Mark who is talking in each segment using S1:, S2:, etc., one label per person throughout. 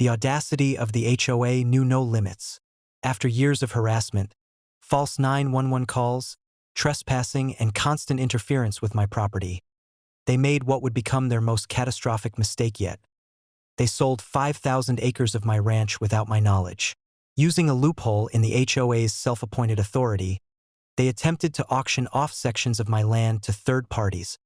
S1: The audacity of the HOA knew no limits. After years of harassment, false 911 calls, trespassing, and constant interference with my property, they made what would become their most catastrophic mistake yet. They sold 5,000 acres of my ranch without my knowledge. Using a loophole in the HOA's self-appointed authority, they attempted to auction off sections of my land to third parties,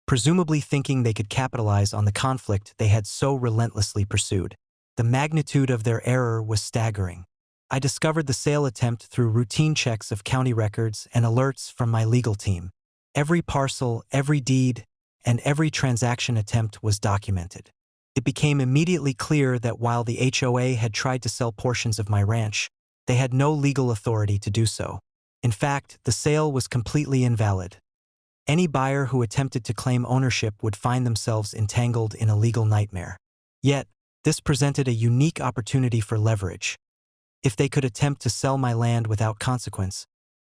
S1: presumably thinking they could capitalize on the conflict they had so relentlessly pursued. The magnitude of their error was staggering. I discovered the sale attempt through routine checks of county records and alerts from my legal team. Every parcel, every deed, and every transaction attempt was documented. It became immediately clear that while the HOA had tried to sell portions of my ranch, they had no legal authority to do so. In fact, the sale was completely invalid. Any buyer who attempted to claim ownership would find themselves entangled in a legal nightmare. Yet, this presented a unique opportunity for leverage. If they could attempt to sell my land without consequence,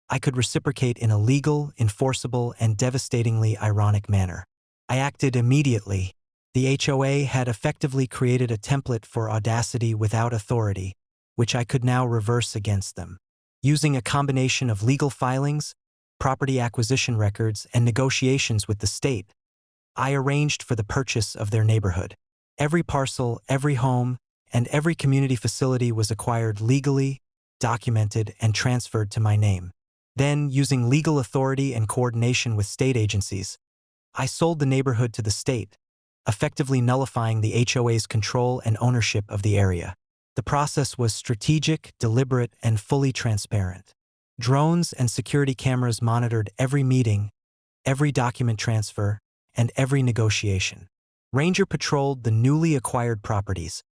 S1: I could reciprocate in a legal, enforceable, and devastatingly ironic manner. I acted immediately. The HOA had effectively created a template for audacity without authority, which I could now reverse against them. Using a combination of legal filings, property acquisition records, and negotiations with the state, I arranged for the purchase of their neighborhood. Every parcel, every home, and every community facility was acquired legally, documented, and transferred to my name. Then, using legal authority and coordination with state agencies, I sold the neighborhood to the state, effectively nullifying the HOA's control and ownership of the area. The process was strategic, deliberate, and fully transparent. Drones and security cameras monitored every meeting, every document transfer, and every negotiation. Ranger patrolled the newly acquired properties,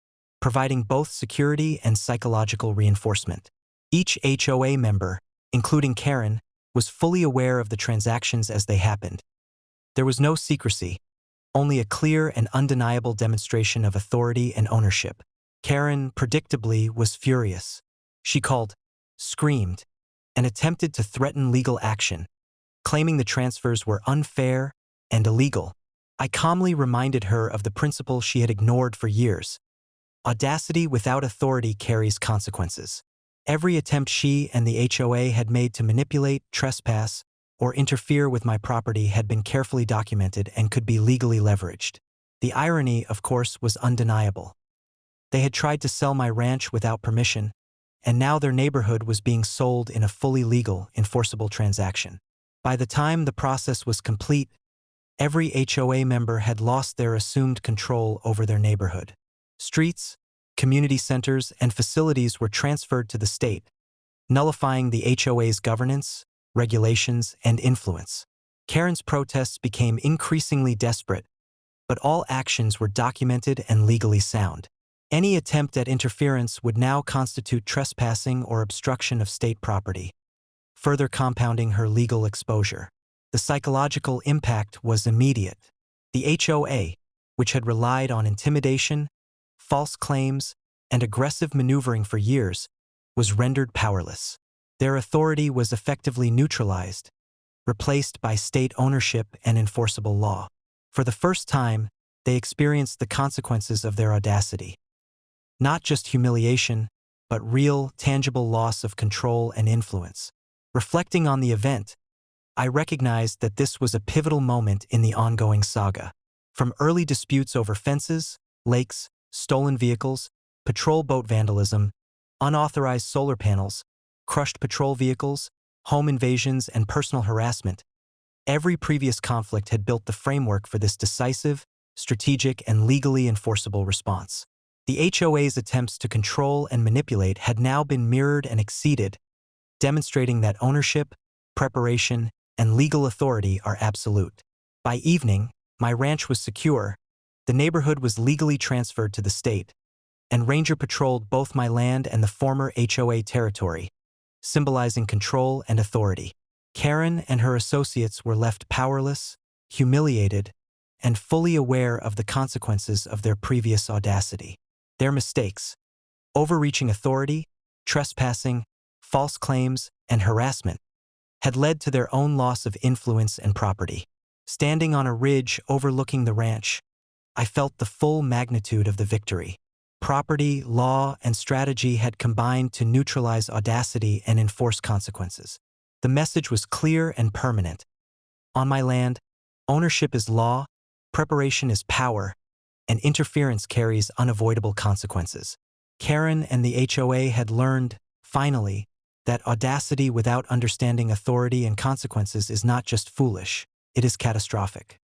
S1: providing both security and psychological reinforcement. Each HOA member, including Karen, was fully aware of the transactions as they happened. There was no secrecy, only a clear and undeniable demonstration of authority and ownership. Karen, predictably, was furious. She called, screamed, and attempted to threaten legal action, claiming the transfers were unfair and illegal. I calmly reminded her of the principle she had ignored for years. Audacity without authority carries consequences. Every attempt she and the HOA had made to manipulate, trespass, or interfere with my property had been carefully documented and could be legally leveraged. The irony, of course, was undeniable. They had tried to sell my ranch without permission, and now their neighborhood was being sold in a fully legal, enforceable transaction. By the time the process was complete, every HOA member had lost their assumed control over their neighborhood. Streets, community centers, and facilities were transferred to the state, nullifying the HOA's governance, regulations, and influence. Karen's protests became increasingly desperate, but all actions were documented and legally sound. Any attempt at interference would now constitute trespassing or obstruction of state property, further compounding her legal exposure. The psychological impact was immediate. The HOA, which had relied on intimidation, false claims, and aggressive maneuvering for years, was rendered powerless. Their authority was effectively neutralized, replaced by state ownership and enforceable law. For the first time, they experienced the consequences of their audacity. Not just humiliation, but real, tangible loss of control and influence. Reflecting on the event, I recognized that this was a pivotal moment in the ongoing saga. From early disputes over fences, lakes, stolen vehicles, patrol boat vandalism, unauthorized solar panels, crushed patrol vehicles, home invasions, and personal harassment, every previous conflict had built the framework for this decisive, strategic, and legally enforceable response. The HOA's attempts to control and manipulate had now been mirrored and exceeded, demonstrating that ownership, preparation, and legal authority are absolute. By evening, my ranch was secure, the neighborhood was legally transferred to the state, and Ranger patrolled both my land and the former HOA territory, symbolizing control and authority. Karen and her associates were left powerless, humiliated, and fully aware of the consequences of their previous audacity. Their mistakes, overreaching authority, trespassing, false claims, and harassment, had led to their own loss of influence and property. Standing on a ridge overlooking the ranch, I felt the full magnitude of the victory. Property, law, and strategy had combined to neutralize audacity and enforce consequences. The message was clear and permanent. On my land, ownership is law, preparation is power, and interference carries unavoidable consequences. Karen and the HOA had learned, finally, that audacity without understanding authority and consequences is not just foolish, it is catastrophic.